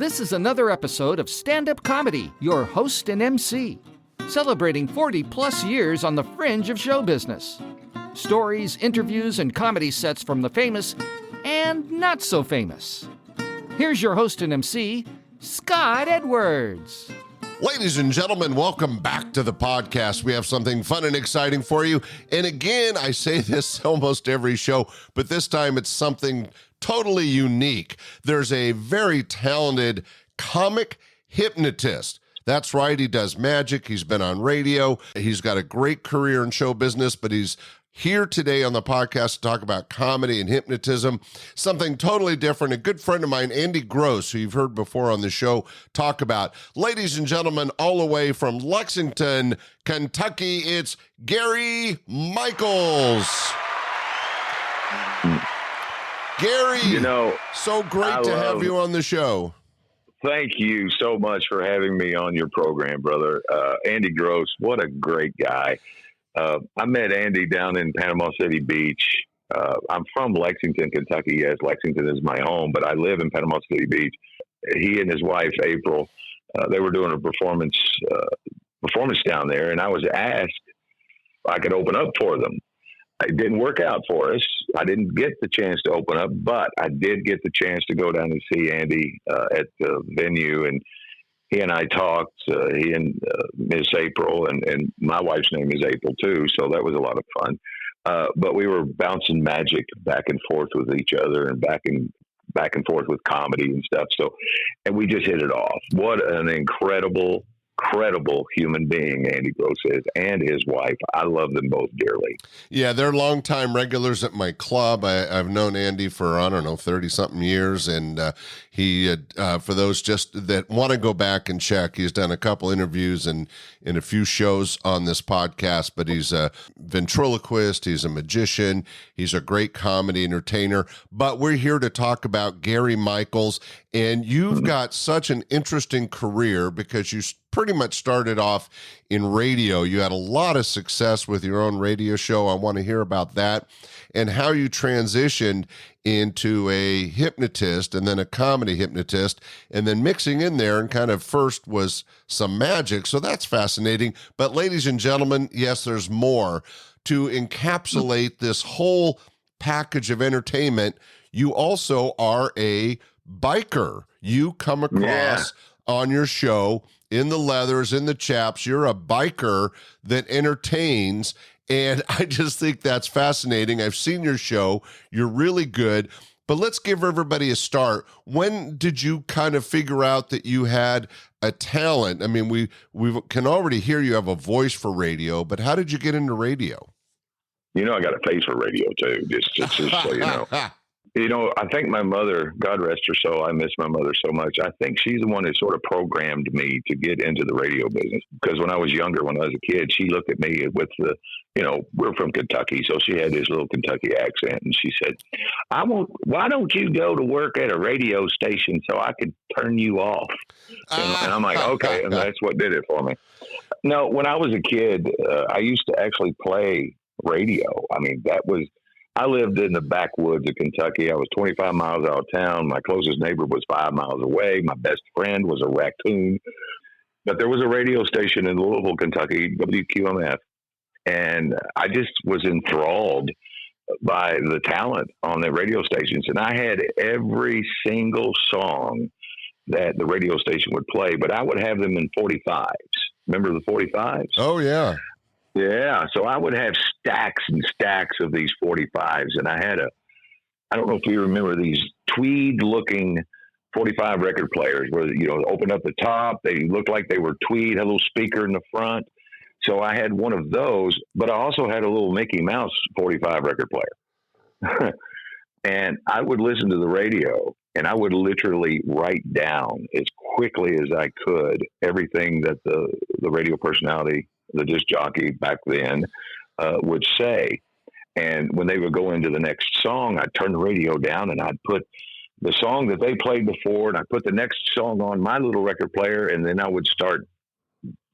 This is another episode of Stand-Up Comedy, your host and MC, celebrating 40-plus years on the fringe of show business. Stories, interviews, and comedy sets from the famous and not so famous. Here's your host and MC, Scott Edwards. Ladies and gentlemen, welcome back to the podcast. We have something fun and exciting for you. And again, I say this almost every show, but this time it's something totally unique. There's a very talented comic-hypnotist. That's right, he does magic. He's been on radio. He's got a great career in show business, but he's here today on the podcast to talk about comedy and hypnotism, something totally different. A good friend of mine, Andy Gross, who you've heard before on the show, talk about. Ladies and gentlemen, all the way from Lexington, Kentucky, it's Gary Michaels. Gary, so great to have you on the show. Thank you so much for having me on your program, brother. Andy Gross, what a great guy. I met Andy down in Panama City Beach. I'm from Lexington, Kentucky. Yes, Lexington is my home, but I live in Panama City Beach. He and his wife, April, they were doing a performance down there, and I was asked if I could open up for them. It didn't work out for us. I didn't get the chance to open up, but I did get the chance to go down and see Andy at the venue, and he and I talked, he and Miss April, and my wife's name is April too, so that was a lot of fun. But we were bouncing magic back and forth with each other and back and forth with comedy and stuff. So, and we just hit it off. What an incredible human being Andy Gross is, and his wife. I love them both dearly. Yeah, they're longtime regulars at my club. I've known Andy for, 30-something years, and he, for those just that want to go back and check, he's done a couple interviews and in a few shows on this podcast, but he's a ventriloquist, he's a magician, he's a great comedy entertainer. But we're here to talk about Gary Michaels, and you've got such an interesting career because you pretty much started off in radio. You had a lot of success with your own radio show. I want to hear about that and how you transitioned into a hypnotist and then a comedy hypnotist, and then mixing in there and kind of first was some magic. So that's fascinating. But ladies and gentlemen, yes, there's more. To encapsulate this whole package of entertainment, you also are a biker. You come across on your show in the leathers, in the chaps, you're a biker that entertains. And I just think that's fascinating. I've seen your show. You're really good. But let's give everybody a start. When did you kind of figure out that you had a talent? I mean, we can already hear you have a voice for radio, but how did you get into radio? I got a face for radio too, just so you know. I think my mother, God rest her soul, I miss my mother so much. I think she's the one that sort of programmed me to get into the radio business. Because when I was younger, when I was a kid, she looked at me with the, we're from Kentucky, so she had this little Kentucky accent, and she said, why don't you go to work at a radio station so I could turn you off? And I'm like, okay, and that's what did it for me. No, when I was a kid, I used to actually play radio. I mean, I lived in the backwoods of Kentucky. I was 25 miles out of town. My closest neighbor was 5 miles away. My best friend was a raccoon. But there was a radio station in Louisville, Kentucky, WQMF. And I just was enthralled by the talent on the radio stations. And I had every single song that the radio station would play, but I would have them in 45s. Remember the 45s? Oh, yeah. Yeah, so I would have stacks and stacks of these 45s, and I don't know if you remember these tweed-looking 45 record players where, open up the top, they looked like they were tweed, had a little speaker in the front. So I had one of those, but I also had a little Mickey Mouse 45 record player. And I would listen to the radio, and I would literally write down as quickly as I could everything that the radio personality, the disc jockey back then, would say. And when they would go into the next song, I'd turn the radio down and I'd put the song that they played before, and I'd put the next song on my little record player, and then I would start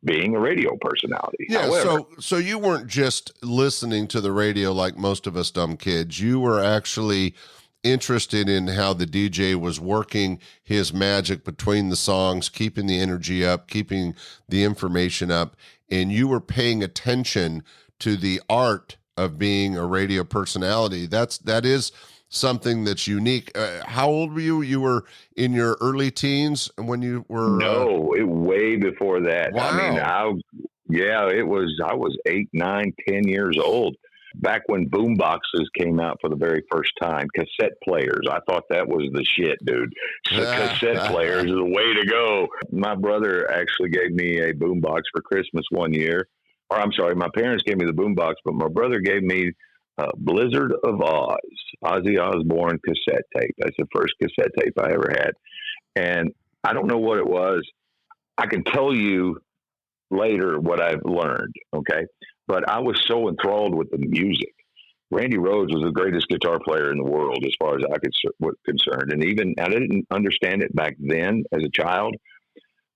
being a radio personality. Yeah. However, So you weren't just listening to the radio like most of us dumb kids. You were actually interested in how the DJ was working his magic between the songs, keeping the energy up, keeping the information up, and you were paying attention to the art of being a radio personality. That is something that's unique. How old were you? You were in your early teens when you were... No, way before that. Wow. I was 8, 9, 10 years old. Back when boom boxes came out for the very first time, cassette players. I thought that was the shit, dude. So cassette players is the way to go. My brother actually gave me a boom box for Christmas one year. Or I'm sorry, my parents gave me the boom box, but my brother gave me Blizzard of Oz, Ozzy Osbourne cassette tape. That's the first cassette tape I ever had. And I don't know what it was. I can tell you later what I've learned, okay? But I was so enthralled with the music. Randy Rhoads was the greatest guitar player in the world as far as was concerned. And even I didn't understand it back then as a child,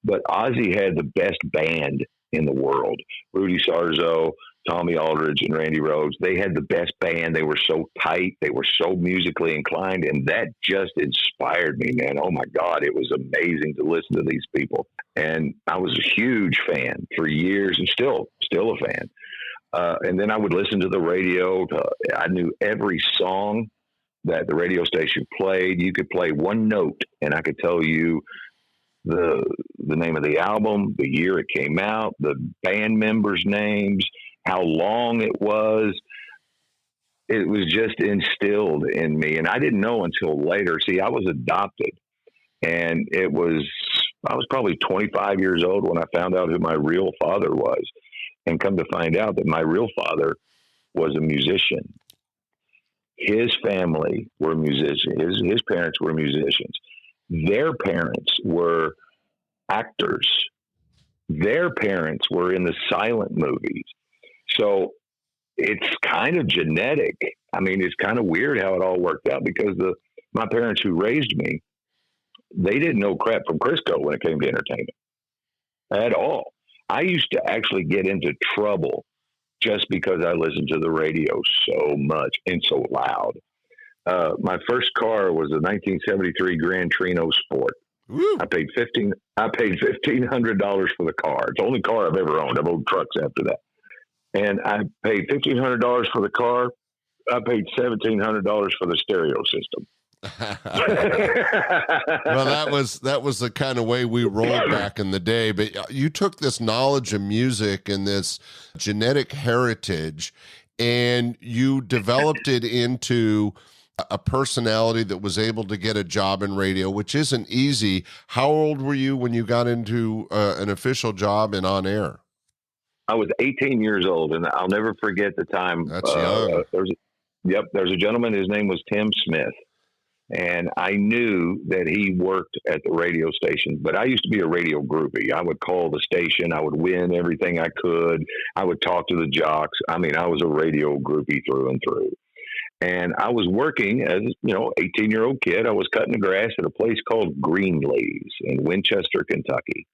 but Ozzy had the best band in the world. Rudy Sarzo, Tommy Aldridge, and Randy Rhoads, they had the best band. They were so tight. They were so musically inclined. And that just inspired me, man. Oh, my God. It was amazing to listen to these people. And I was a huge fan for years and still a fan. And then I would listen to the radio. I knew every song that the radio station played. You could play one note, and I could tell you the name of the album, the year it came out, the band members' names, how long it was. It was just instilled in me, and I didn't know until later. See, I was adopted, and I was probably 25 years old when I found out who my real father was. And come to find out that my real father was a musician. His family were musicians. His parents were musicians. Their parents were actors. Their parents were in the silent movies. So it's kind of genetic. I mean, it's kind of weird how it all worked out because my parents who raised me, they didn't know crap from Crisco when it came to entertainment at all. I used to actually get into trouble just because I listened to the radio so much and so loud. My first car was a 1973 Gran Torino Sport. Woo. I paid $1,500 for the car. It's the only car I've ever owned. I've owned trucks after that. And I paid $1,500 for the car. I paid $1,700 for the stereo system. Well, that was the kind of way we rolled back in the day. But you took this knowledge of music and this genetic heritage, and you developed it into a personality that was able to get a job in radio, which isn't easy. How old were you when you got into an official job and on air? I was 18 years old, and I'll never forget the time. That's young. There's a gentleman. His name was Tim Smith. And I knew that he worked at the radio station, but I used to be a radio groupie. I would call the station. I would win everything I could. I would talk to the jocks. I mean, I was a radio groupie through and through. And I was working as, 18-year-old kid. I was cutting the grass at a place called Greenlee's in Winchester, Kentucky.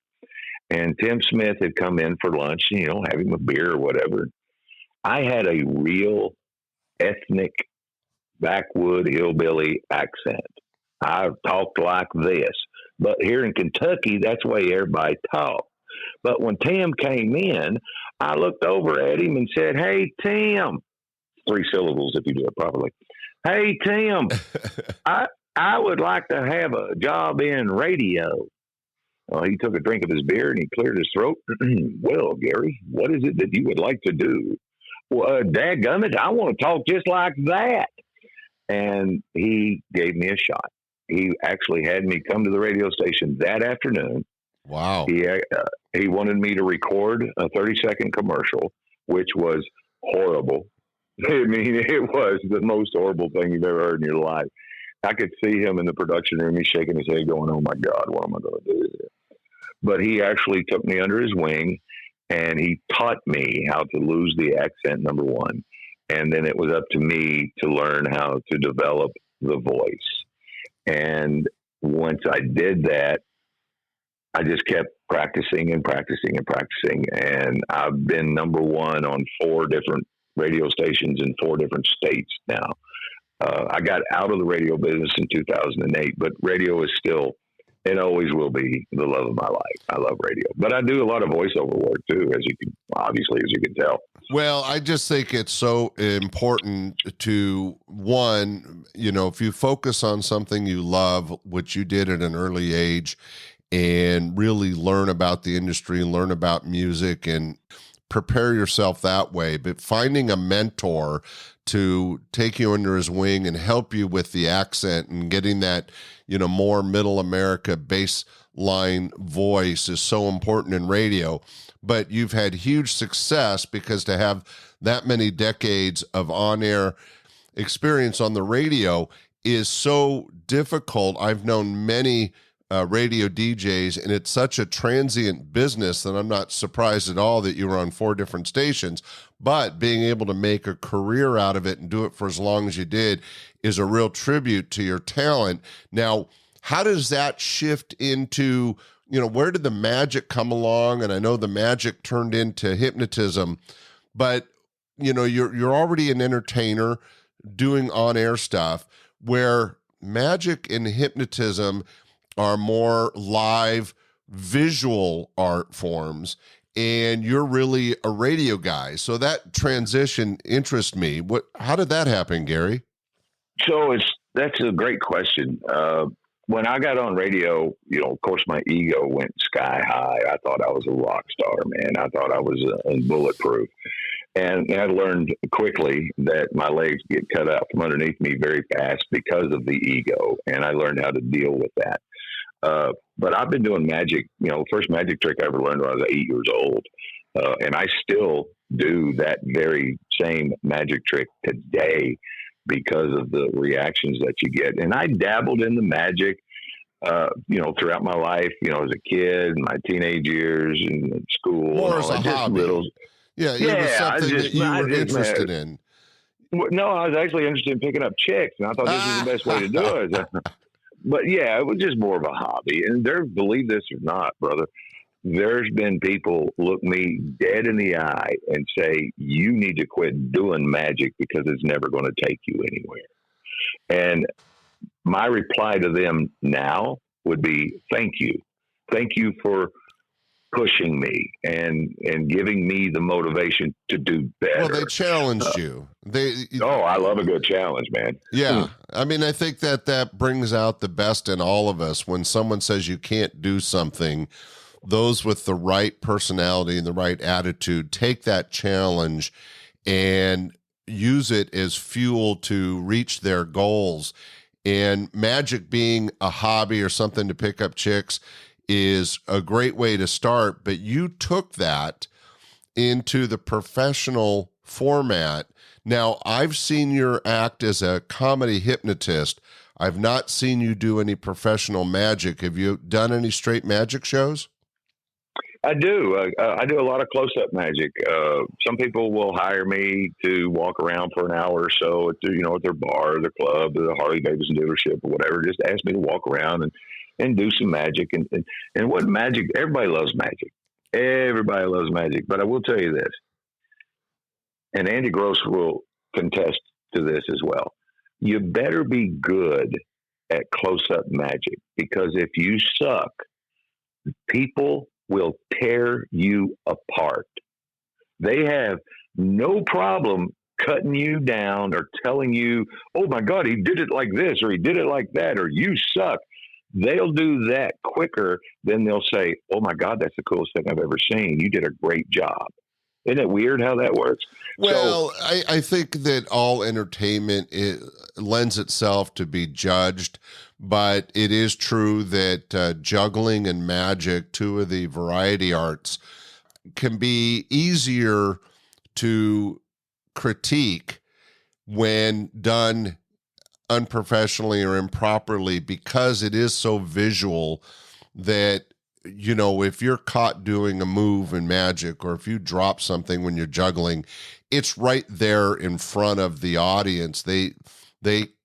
And Tim Smith had come in for lunch, having a beer or whatever. I had a real ethnic backwood hillbilly accent. I talked like this. But here in Kentucky, that's the way everybody talked. But when Tim came in, I looked over at him and said, "Hey, Tim," 3 syllables if you do it properly. "Hey, Tim, I would like to have a job in radio." He took a drink of his beer and he cleared his throat. "Well, Gary, what is it that you would like to do?" "Well, dadgummit, I want to talk just like that." And he gave me a shot. He actually had me come to the radio station that afternoon. Wow. He wanted me to record a 30-second commercial, which was horrible. I mean, it was the most horrible thing you've ever heard in your life. I could see him in the production room. He's shaking his head going, "Oh, my God, what am I going to do here?" But he actually took me under his wing, and he taught me how to lose the accent, number one. And then it was up to me to learn how to develop the voice. And once I did that, I just kept practicing and practicing and practicing. And I've been number one on 4 different radio stations in 4 different states now. I got out of the radio business in 2008, but radio is still and always will be the love of my life. I love radio, but I do a lot of voiceover work too, as you can tell. Well, I just think it's so important to, one, if you focus on something you love, which you did at an early age, and really learn about the industry, learn about music, and prepare yourself that way. But finding a mentor to take you under his wing and help you with the accent and getting that, more middle America baseline voice is so important in radio. But you've had huge success because to have that many decades of on-air experience on the radio is so difficult. I've known many radio DJs, and it's such a transient business that I'm not surprised at all that you were on 4 different stations. But being able to make a career out of it and do it for as long as you did is a real tribute to your talent. Now, how does that shift into, where did the magic come along? And I know the magic turned into hypnotism, but you're already an entertainer doing on-air stuff, where magic and hypnotism are more live visual art forms, and you're really a radio guy. So that transition interests me. How did that happen, Gary? So that's a great question. When I got on radio, of course, my ego went sky high. I thought I was a rock star, man. I thought I was bulletproof. And I learned quickly that my legs get cut out from underneath me very fast because of the ego. And I learned how to deal with that. But I've been doing magic, first magic trick I ever learned when I was 8 years old. And I still do that very same magic trick today because of the reactions that you get. And I dabbled in the magic, throughout my life, as a kid, my teenage years, and school. More as a hobby. It was something that you were interested in. No, I was actually interested in picking up chicks, and I thought this was the best way to do it. But yeah, it was just more of a hobby. And believe this or not, brother, there's been people look me dead in the eye and say, you need to quit doing magic because it's never going to take you anywhere. And my reply to them now would be, thank you. Thank you for pushing me and giving me the motivation to do better. Well, they challenged you. I love a good challenge, man. Yeah. I mean, I think that brings out the best in all of us. When someone says you can't do something, those with the right personality and the right attitude take that challenge and use it as fuel to reach their goals. And magic being a hobby or something to pick up chicks is a great way to start, but you took that into the professional format. Now, I've seen your act as a comedy hypnotist. I've not seen you do any professional magic. Have you done any straight magic shows? I do. I do a lot of close-up magic. Some people will hire me to walk around for an hour or so at their bar, or their club, or the Harley Davidson dealership, or whatever. Just ask me to walk around and do some magic. And what magic? Everybody loves magic. Everybody loves magic. But I will tell you this, and Andy Gross will contest to this as well. You better be good at close-up magic, because if you suck, people will tear you apart. They have no problem cutting you down or telling you, oh my God, he did it like this, or he did it like that, or you suck. They'll do that quicker than they'll say, oh my God, that's the coolest thing I've ever seen. You did a great job. Isn't it weird how that works? Well, I think that all entertainment lends itself to be judged, but it is true that juggling and magic, two of the variety arts, can be easier to critique when done unprofessionally or improperly, because it is so visual that, if you're caught doing a move in magic, or if you drop something when you're juggling, it's right there in front of the audience. They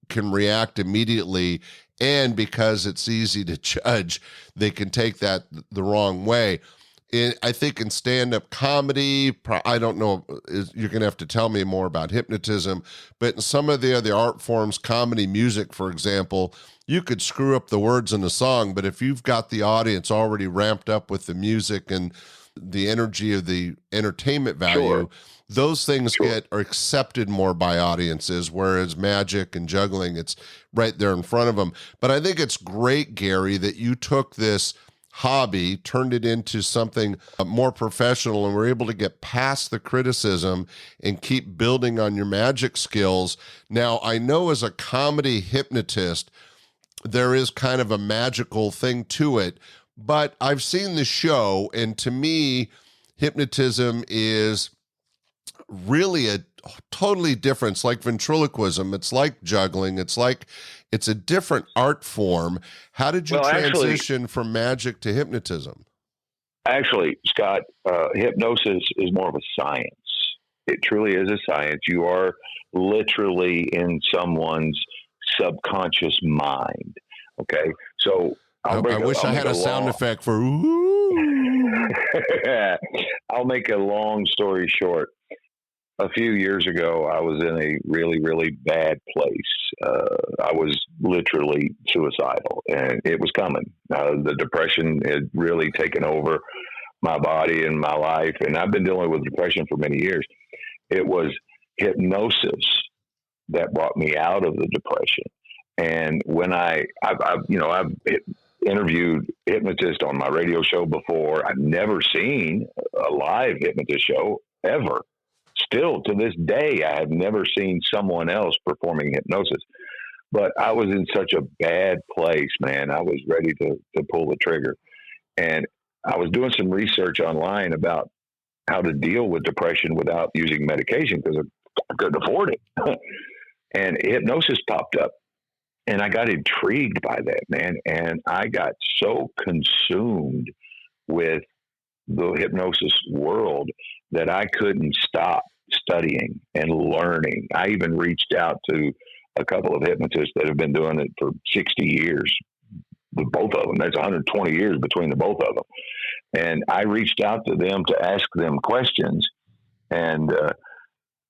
can react immediately, and because it's easy to judge, they can take that the wrong way. I think in stand-up comedy, I don't know, you're going to have to tell me more about hypnotism, but in some of the other art forms, comedy, music, for example, you could screw up the words in a song, but if you've got the audience already ramped up with the music and the energy of the entertainment value, Sure. those things are accepted more by audiences, whereas magic and juggling, it's right there in front of them. But I think it's great, Gary, that you took this hobby, turned it into something more professional, and were able to get past the criticism and keep building on your magic skills. Now, I know as a comedy hypnotist, there is kind of a magical thing to it, but I've seen the show, and to me, hypnotism is really a totally different. It's like ventriloquism. It's like juggling. It's a different art form. How did you transition from magic to hypnotism? Actually, Scott, hypnosis is more of a science. It truly is a science. You are literally in someone's subconscious mind. Okay. So I wish I had a sound effect for ooh. I'll make a long story short. A few years ago, I was in a really, really bad place. I was literally suicidal, and it was coming. The depression had really taken over my body and my life, and I've been dealing with depression for many years. It was hypnosis that brought me out of the depression. And when I've interviewed hypnotists on my radio show before. I've never seen a live hypnotist show ever. Still to this day, I have never seen someone else performing hypnosis. But I was in such a bad place, man. I was ready to pull the trigger. And I was doing some research online about how to deal with depression without using medication because I couldn't afford it. And hypnosis popped up. And I got intrigued by that, man. And I got so consumed with the hypnosis world that I couldn't stop studying and learning. I even reached out to a couple of hypnotists that have been doing it for 60 years, the both of them. That's 120 years between the both of them. And I reached out to them to ask them questions, and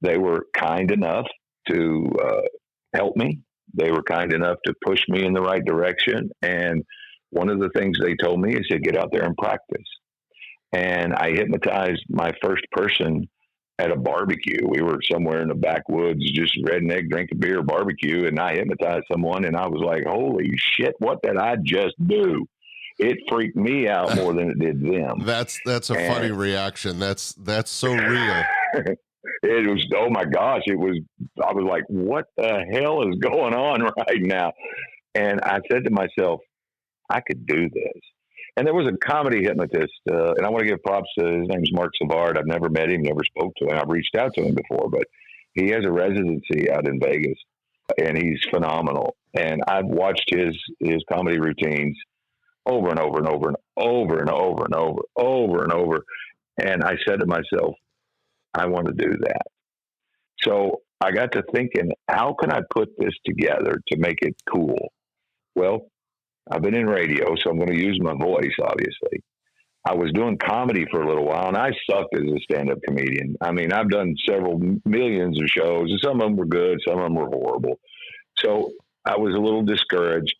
they were kind enough to help me. They were kind enough to push me in the right direction. And one of the things they told me is to get out there and practice. And I hypnotized my first person at a barbecue. We were somewhere in the backwoods, just redneck, drinking beer, barbecue. And I hypnotized someone, and I was like, holy shit, what did I just do? It freaked me out more than it did them. That's a funny reaction. That's so real. It was, oh my gosh, I was like, what the hell is going on right now? And I said to myself, I could do this. And there was a comedy hypnotist, and I want to give props to, his name's Mark Savard. I've never met him, never spoke to him. I've reached out to him before, but he has a residency out in Vegas, and he's phenomenal. And I've watched his comedy routines over and over and over and over and over and over and over. And I said to myself, I want to do that. So I got to thinking, how can I put this together to make it cool? Well, I've been in radio, so I'm going to use my voice, obviously. I was doing comedy for a little while, and I sucked as a stand-up comedian. I mean, I've done several millions of shows, and some of them were good, some of them were horrible. So I was a little discouraged.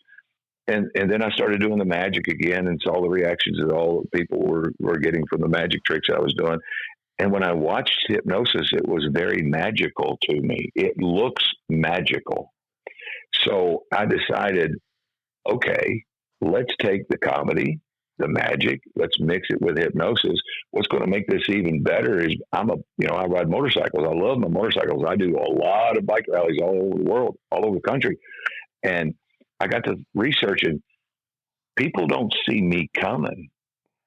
And then I started doing the magic again and saw the reactions that all people were getting from the magic tricks I was doing. And when I watched hypnosis, it was very magical to me. It looks magical. So I decided, okay, let's take the comedy, the magic, let's mix it with hypnosis. What's going to make this even better is I ride motorcycles. I love my motorcycles. I do a lot of bike rallies all over the world, all over the country. And I got to researching. People don't see me coming.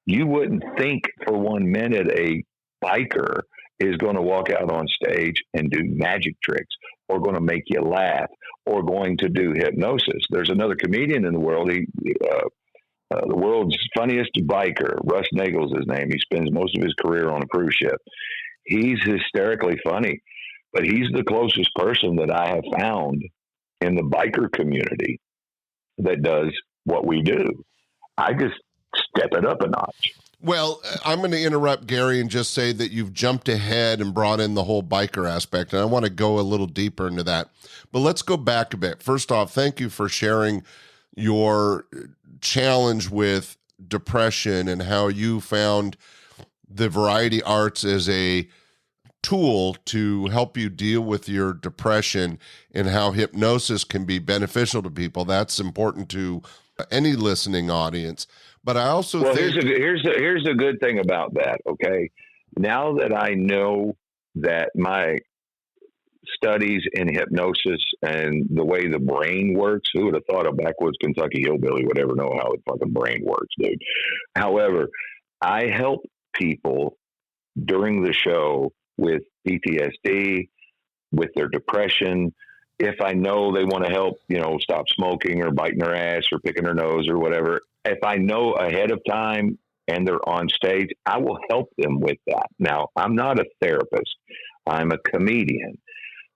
You wouldn't think for 1 minute a biker is going to walk out on stage and do magic tricks or going to make you laugh or going to do hypnosis. There's another comedian in the world. The world's funniest biker, Russ Nagel's his name. He spends most of his career on a cruise ship. He's hysterically funny, but he's the closest person that I have found in the biker community that does what we do. I just step it up a notch. Well, I'm going to interrupt Gary and just say that you've jumped ahead and brought in the whole biker aspect, and I want to go a little deeper into that. But let's go back a bit. First off, thank you for sharing your challenge with depression and how you found the variety arts as a tool to help you deal with your depression, and how hypnosis can be beneficial to people. That's important to any listening audience. But I also think here's a good thing about that. Okay, now that I know that my studies in hypnosis and the way the brain works, who would have thought a backwoods Kentucky hillbilly would ever know how the fucking brain works, dude? However, I help people during the show with PTSD, with their depression. If I know they want to help, stop smoking or biting their ass or picking their nose or whatever, if I know ahead of time and they're on stage, I will help them with that. Now, I'm not a therapist. I'm a comedian,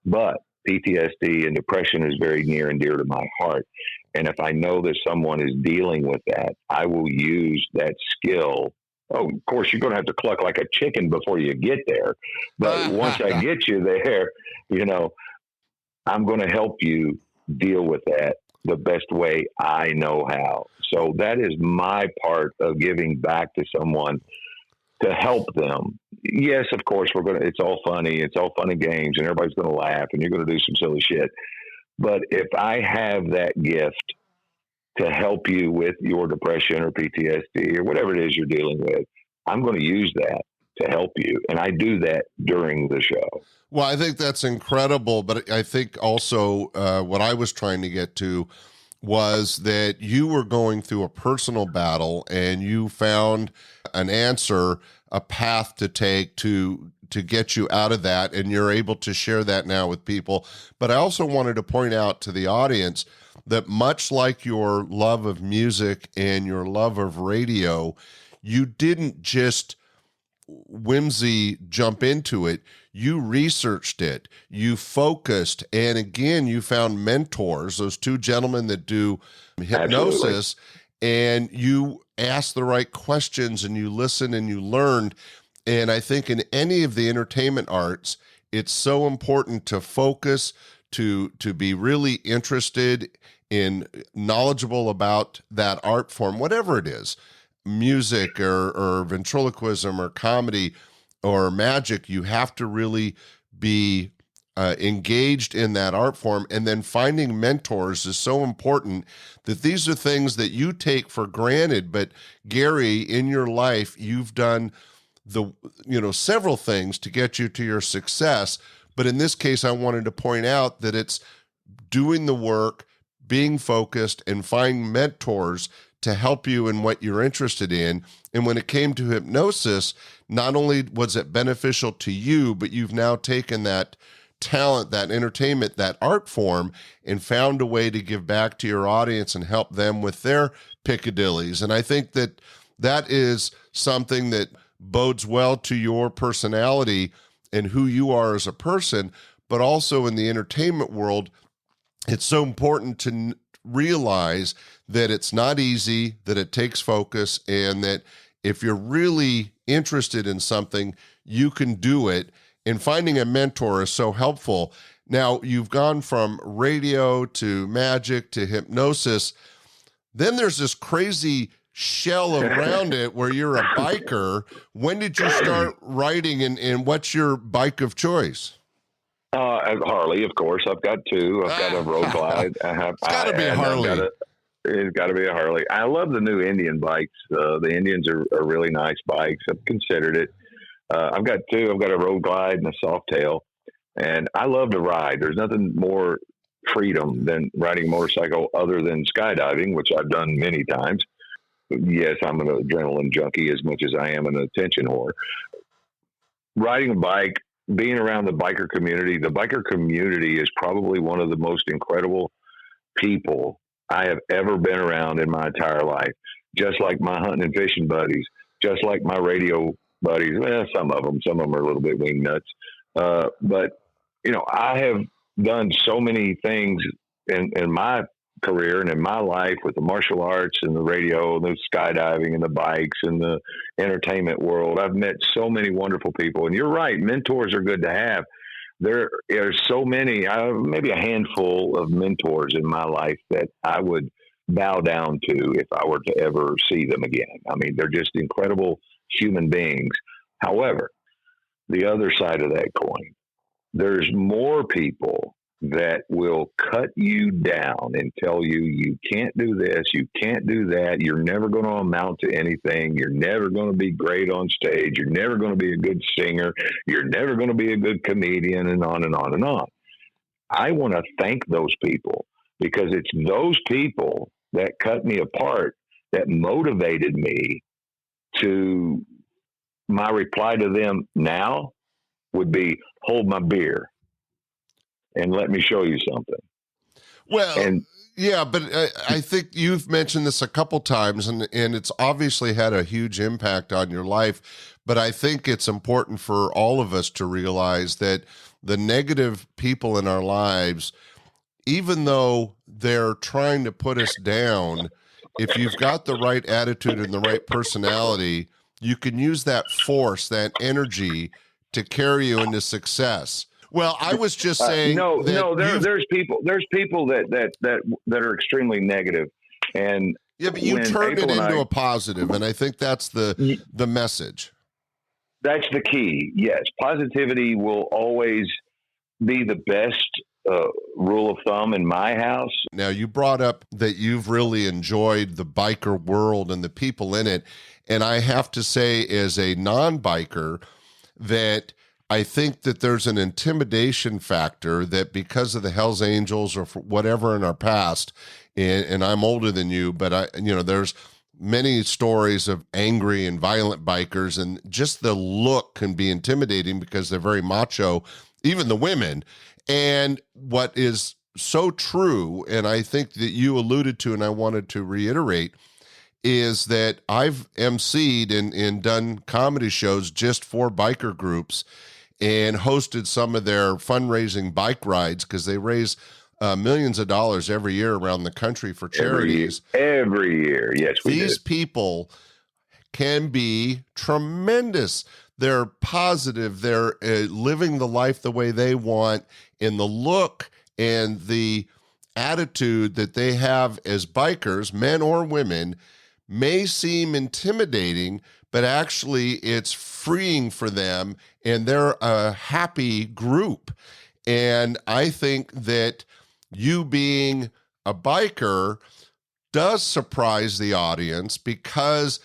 but PTSD and depression is very near and dear to my heart. And if I know that someone is dealing with that, I will use that skill. Oh, of course, you're going to have to cluck like a chicken before you get there. But once I get you there, I'm going to help you deal with that the best way I know how. So that is my part of giving back to someone to help them. Yes, of course, it's all funny. It's all fun and games, and everybody's going to laugh, and you're going to do some silly shit. But if I have that gift to help you with your depression or PTSD or whatever it is you're dealing with, I'm going to use that to help you. And I do that during the show. Well, I think that's incredible. But I think also what I was trying to get to was that you were going through a personal battle and you found an answer, a path to take to get you out of that. And you're able to share that now with people. But I also wanted to point out to the audience that much like your love of music and your love of radio, you didn't just whimsy jump into it. You researched it, you focused, and again, you found mentors, those two gentlemen that do hypnosis. Absolutely. And you asked the right questions and you listened and you learned. And I think in any of the entertainment arts, it's so important to focus, to be really interested in, knowledgeable about that art form, whatever it is, music or ventriloquism or comedy or magic. You have to really be engaged in that art form. And then finding mentors is so important, that these are things that you take for granted. But Gary, in your life, you've done several things to get you to your success. But in this case, I wanted to point out that it's doing the work, being focused, and finding mentors to help you in what you're interested in. And when it came to hypnosis, not only was it beneficial to you, but you've now taken that talent, that entertainment, that art form, and found a way to give back to your audience and help them with their piccadillies. And I think that that is something that bodes well to your personality and who you are as a person, but also in the entertainment world. It's so important to realize that it's not easy, that it takes focus, and that if you're really interested in something, you can do it. And finding a mentor is so helpful. Now, you've gone from radio to magic to hypnosis. Then there's this crazy shell around it where you're a biker. When did you start riding, and what's your bike of choice? Harley, of course. I've got two. I've got a road glide. It's got to be a Harley. It's got to be a Harley. I love the new Indian bikes. The Indians are really nice bikes. I've considered it. I've got two. I've got a road glide and a Softail. And I love to ride. There's nothing more freedom than riding a motorcycle other than skydiving, which I've done many times. Yes, I'm an adrenaline junkie as much as I am an attention whore. Riding a bike, being around the biker community is probably one of the most incredible people I have ever been around in my entire life. Just like my hunting and fishing buddies, just like my radio buddies. Well, some of them are a little bit wing nuts. But I have done so many things in my career and in my life with the martial arts and the radio, the skydiving and the bikes and the entertainment world, I've met so many wonderful people. And you're right, mentors are good to have. There are so many, maybe a handful of mentors in my life that I would bow down to if I were to ever see them again. I mean, they're just incredible human beings. However, the other side of that coin, there's more people that will cut you down and tell you, you can't do this, you can't do that, you're never going to amount to anything, you're never going to be great on stage, you're never going to be a good singer, you're never going to be a good comedian, and on and on and on. I want to thank those people, because it's those people that cut me apart that motivated me to, my reply to them now would be, hold my beer and let me show you something. Well, yeah, but I think you've mentioned this a couple times, and it's obviously had a huge impact on your life. But I think it's important for all of us to realize that the negative people in our lives, even though they're trying to put us down, if you've got the right attitude and the right personality, you can use that force, that energy to carry you into success. Well, I was just saying. There's people that are extremely negative, and yeah, but you turned it into a positive, and I think that's the message. That's the key. Yes, positivity will always be the best rule of thumb in my house. Now, you brought up that you've really enjoyed the biker world and the people in it, and I have to say, as a non-biker, that I think that there's an intimidation factor that because of the Hells Angels or for whatever in our past, and I'm older than you, but there's many stories of angry and violent bikers, and just the look can be intimidating because they're very macho, even the women. And what is so true, and I think that you alluded to, and I wanted to reiterate, is that I've emceed and done comedy shows just for biker groups, and hosted some of their fundraising bike rides, because they raise millions of dollars every year around the country for charities. Every year, yes. These people can be tremendous. They're positive. They're living the life the way they want, and the look and the attitude that they have as bikers, men or women, may seem intimidating, but actually it's freeing for them, and they're a happy group. And I think that you being a biker does surprise the audience, because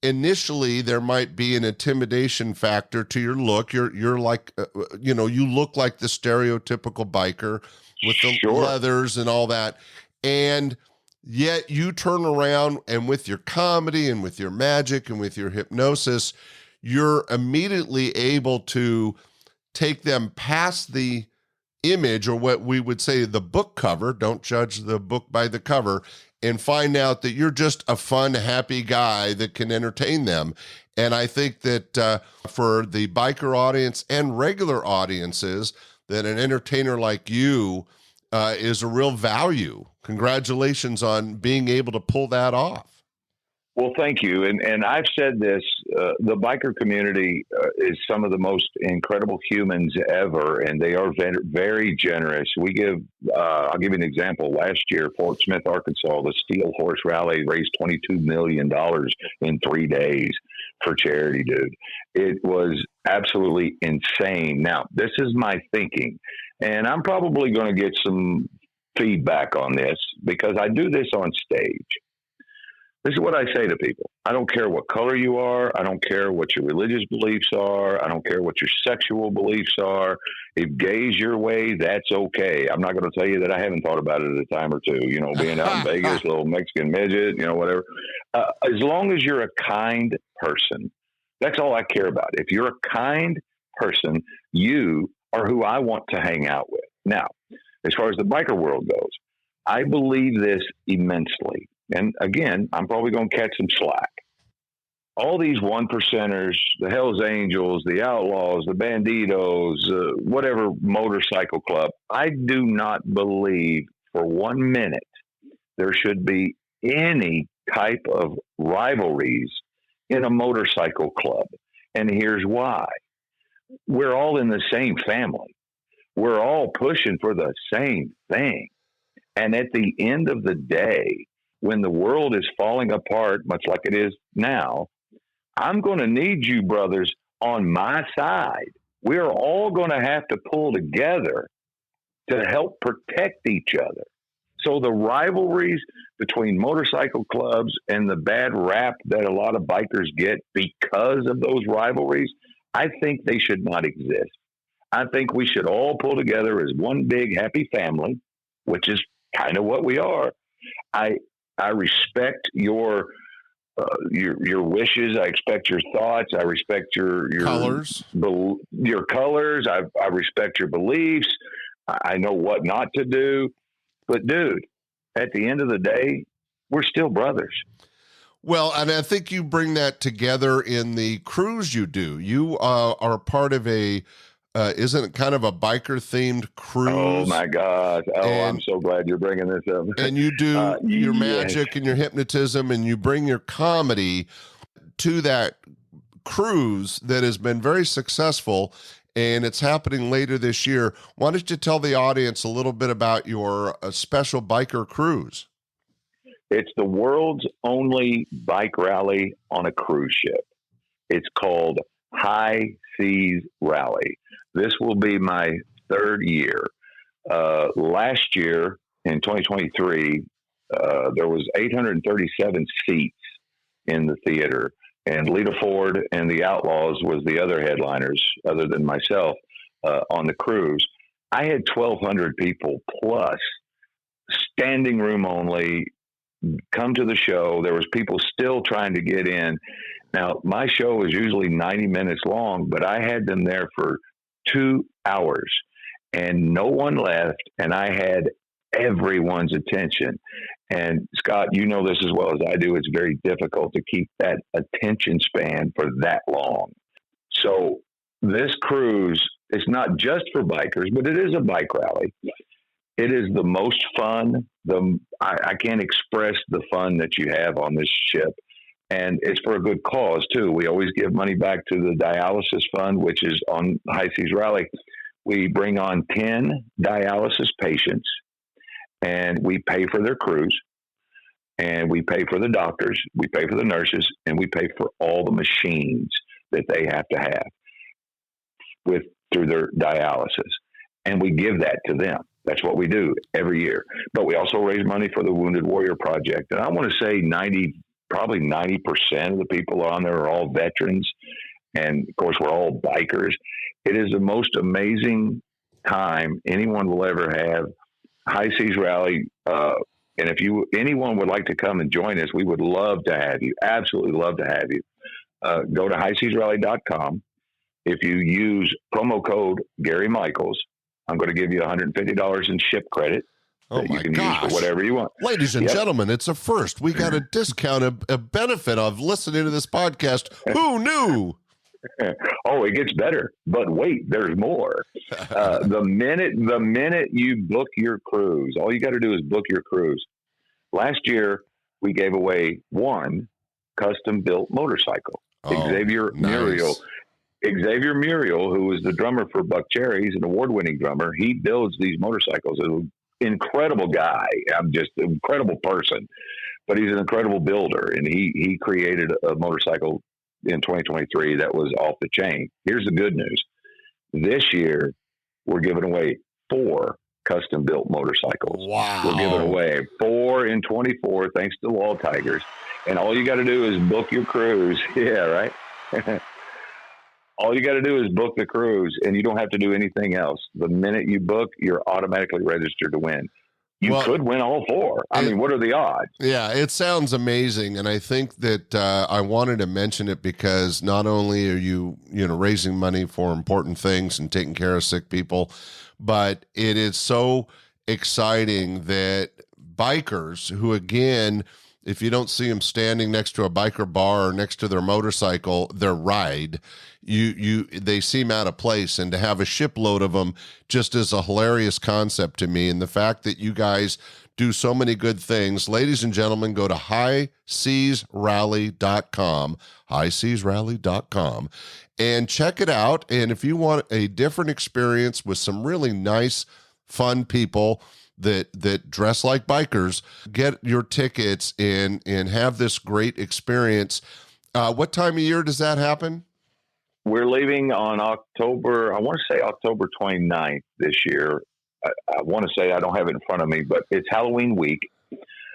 initially there might be an intimidation factor to your look. You're like, you look like the stereotypical biker with the leathers and all that. And yet you turn around, and with your comedy and with your magic and with your hypnosis, you're immediately able to take them past the image, or what we would say the book cover. Don't judge the book by the cover, and find out that you're just a fun, happy guy that can entertain them. And I think that for the biker audience and regular audiences, that an entertainer like you is a real value. Congratulations on being able to pull that off. Well, thank you. And I've said this, the biker community is some of the most incredible humans ever, and they are very, very generous. We give, I'll give you an example. Last year, Fort Smith, Arkansas, the Steel Horse Rally raised $22 million in 3 days for charity, dude. It was absolutely insane. Now, this is my thinking, and I'm probably going to get some feedback on this, because I do this on stage. This is what I say to people. I don't care what color you are. I don't care what your religious beliefs are. I don't care what your sexual beliefs are. If gay's your way, that's okay. I'm not going to tell you that I haven't thought about it a time or two, being out in Vegas, little Mexican midget, whatever. As long as you're a kind person, that's all I care about. If you're a kind person, you are who I want to hang out with. Now, as far as the biker world goes, I believe this immensely. And again, I'm probably going to catch some slack. All these one percenters, the Hells Angels, the Outlaws, the Banditos, whatever motorcycle club, I do not believe for 1 minute there should be any type of rivalries in a motorcycle club. And here's why. We're all in the same family. We're all pushing for the same thing. And at the end of the day, when the world is falling apart, much like it is now, I'm going to need you brothers on my side. We're all going to have to pull together to help protect each other. So the rivalries between motorcycle clubs and the bad rap that a lot of bikers get because of those rivalries, I think they should not exist. I think we should all pull together as one big happy family, which is kind of what we are. I respect your wishes. I respect your thoughts. I respect your colors. Your colors. I respect your beliefs. I know what not to do. But dude, at the end of the day, we're still brothers. Well, and I think you bring that together in the cruise you do. You are part of a, isn't it kind of a biker-themed cruise? Oh, my God. I'm so glad you're bringing this up. And you do your magic and your hypnotism, and you bring your comedy to that cruise that has been very successful, and it's happening later this year. Why don't you tell the audience a little bit about your special biker cruise? It's the world's only bike rally on a cruise ship. It's called High Seas Rally. This will be my third year. Last year, in 2023, there was 837 seats in the theater, and Lita Ford and the Outlaws was the other headliners, other than myself, on the cruise. I had 1,200 people plus, standing room only, come to the show. There was people still trying to get in. Now, my show is usually 90 minutes long, but I had them there for 2 hours, and no one left, and I had everyone's attention. And Scott, you know this as well as I do. It's very difficult to keep that attention span for that long. So this cruise is not just for bikers, but it is a bike rally. It is the most fun. I can't express the fun that you have on this ship. And it's for a good cause, too. We always give money back to the dialysis fund, which is on High Seas Rally. We bring on 10 dialysis patients, and we pay for their cruise, and we pay for the doctors, we pay for the nurses, and we pay for all the machines that they have to have through their dialysis. And we give that to them. That's what we do every year. But we also raise money for the Wounded Warrior Project. And I want to say probably 90% of the people on there are all veterans. And of course, we're all bikers. It is the most amazing time anyone will ever have. High Seas Rally. And if anyone would like to come and join us, we would love to have you. Absolutely love to have you. Go to highseasrally.com. If you use promo code Gary Michaels, I'm going to give you $150 in ship credit. Oh that my you can gosh. use for whatever you want. Ladies and gentlemen, it's a first. We got a discount, a benefit of listening to this podcast. Who knew? Oh, it gets better. But wait, there's more. The minute you book your cruise, all you got to do is book your cruise. Last year, we gave away one custom-built motorcycle. Xavier Muriel. Xavier Muriel, who is the drummer for Buck Cherry, he's an award-winning drummer. He builds these motorcycles. He's an incredible guy. I'm just an incredible person, but he's an incredible builder. And he created a motorcycle in 2023 that was off the chain. Here's the good news. This year, we're giving away 4 custom-built motorcycles. Wow. We're giving away 4 in 24, thanks to Wall Tigers. And all you got to do is book your cruise. Yeah, right? All you got to do is book the cruise, and you don't have to do anything else. The minute you book, you're automatically registered to win. You could win all 4. I mean, what are the odds? Yeah, it sounds amazing, and I think that I wanted to mention it because not only are you raising money for important things and taking care of sick people, but it is so exciting that bikers who, again, if you don't see them standing next to a biker bar or next to their motorcycle, their ride, they seem out of place. And to have a shipload of them just is a hilarious concept to me. And the fact that you guys do so many good things. Ladies and gentlemen, go to highseasrally.com, highseasrally.com, and check it out. And if you want a different experience with some really nice, fun people that dress like bikers, get your tickets and have this great experience. What time of year does that happen? We're leaving on October 29th this year. I want to say, I don't have it in front of me, but it's Halloween week.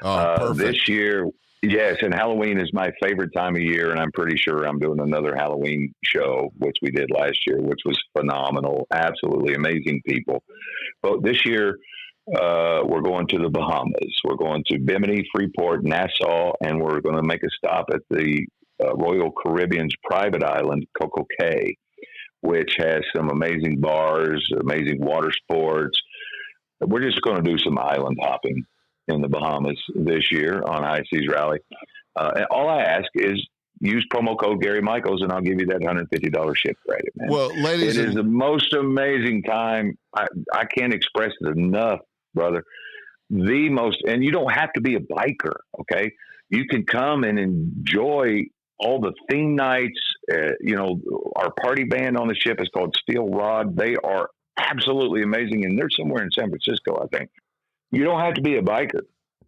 Perfect. This year. Yes. And Halloween is my favorite time of year. And I'm pretty sure I'm doing another Halloween show, which we did last year, which was phenomenal. Absolutely amazing people. But this year, we're going to the Bahamas. We're going to Bimini, Freeport, Nassau, and we're going to make a stop at the Royal Caribbean's private island, Coco Cay, which has some amazing bars, amazing water sports. We're just going to do some island hopping in the Bahamas this year on High Seas Rally. And all I ask is use promo code Gary Michaels, and I'll give you that $150 ship credit, man. Well, ladies, it is the most amazing time. I can't express it enough, brother. And you don't have to be a biker, okay? You can come and enjoy all the theme nights. Our party band on the ship is called Steel Rod. They are absolutely amazing, and they're somewhere in San Francisco, I think. You don't have to be a biker.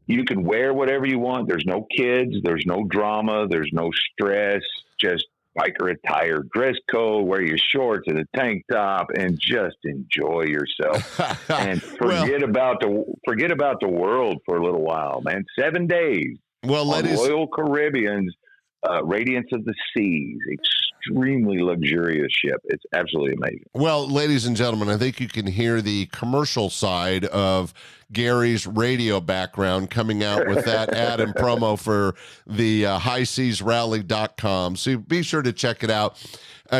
You can wear whatever you want. There's no kids. There's no drama. There's no stress. Just biker attire, dress code, wear your shorts and a tank top, and just enjoy yourself. And forget about the world for a little while, man. 7 days. Well, ladies, Royal Caribbean's Radiance of the Seas, extremely luxurious ship. It's absolutely amazing. Well, ladies and gentlemen, I think you can hear the commercial side of Gary's radio background coming out with that ad and promo for the highseasrally.com. So be sure to check it out.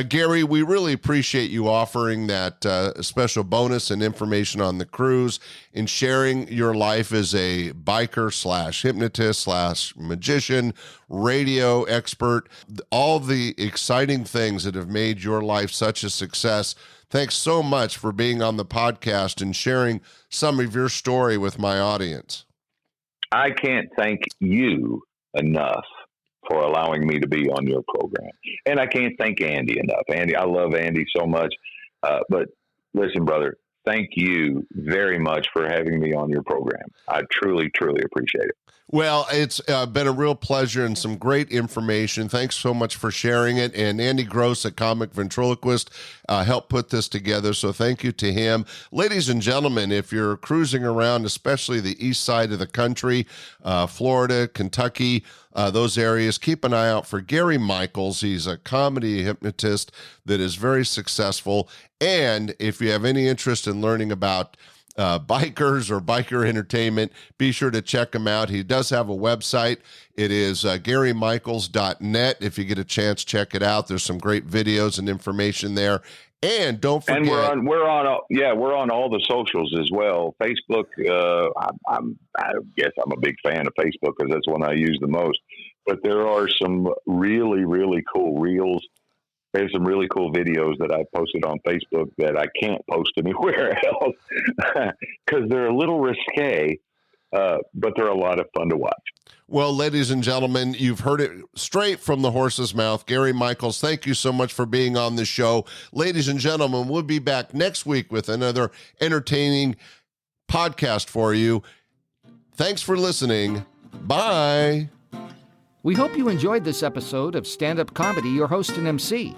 Gary, we really appreciate you offering that special bonus and information on the cruise and sharing your life as a biker / hypnotist / magician, radio expert, all the exciting things that have made your life such a success. Thanks so much for being on the podcast and sharing some of your story with my audience. I can't thank you enough for allowing me to be on your program. And I can't thank Andy enough. Andy, I love Andy so much. But listen, brother, thank you very much for having me on your program. I truly, truly appreciate it. Well, it's been a real pleasure and some great information. Thanks so much for sharing it. And Andy Gross, a comic ventriloquist, helped put this together. So thank you to him. Ladies and gentlemen, if you're cruising around, especially the east side of the country, Florida, Kentucky, those areas, keep an eye out for Gary Michaels. He's a comedy hypnotist that is very successful. And if you have any interest in learning about bikers or biker entertainment, be sure to check him out. He does have a website. It is GaryMichaels.net. If you get a chance, check it out. There's some great videos and information there. And don't forget, and we're on all the socials as well. Facebook. I guess I'm a big fan of Facebook because that's one I use the most. But there are some really, really cool reels. There's some really cool videos that I posted on Facebook that I can't post anywhere else because they're a little risque, but they're a lot of fun to watch. Well, ladies and gentlemen, you've heard it straight from the horse's mouth. Gary Michaels, thank you so much for being on the show. Ladies and gentlemen, we'll be back next week with another entertaining podcast for you. Thanks for listening. Bye. We hope you enjoyed this episode of Stand-Up Comedy, Your Host and MC.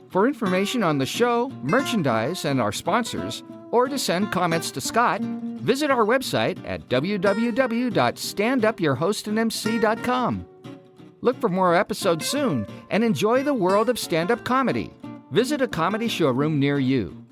For information on the show, merchandise, and our sponsors, or to send comments to Scott, visit our website at www.standupyourhostandmc.com. Look for more episodes soon and enjoy the world of stand-up comedy. Visit a comedy showroom near you.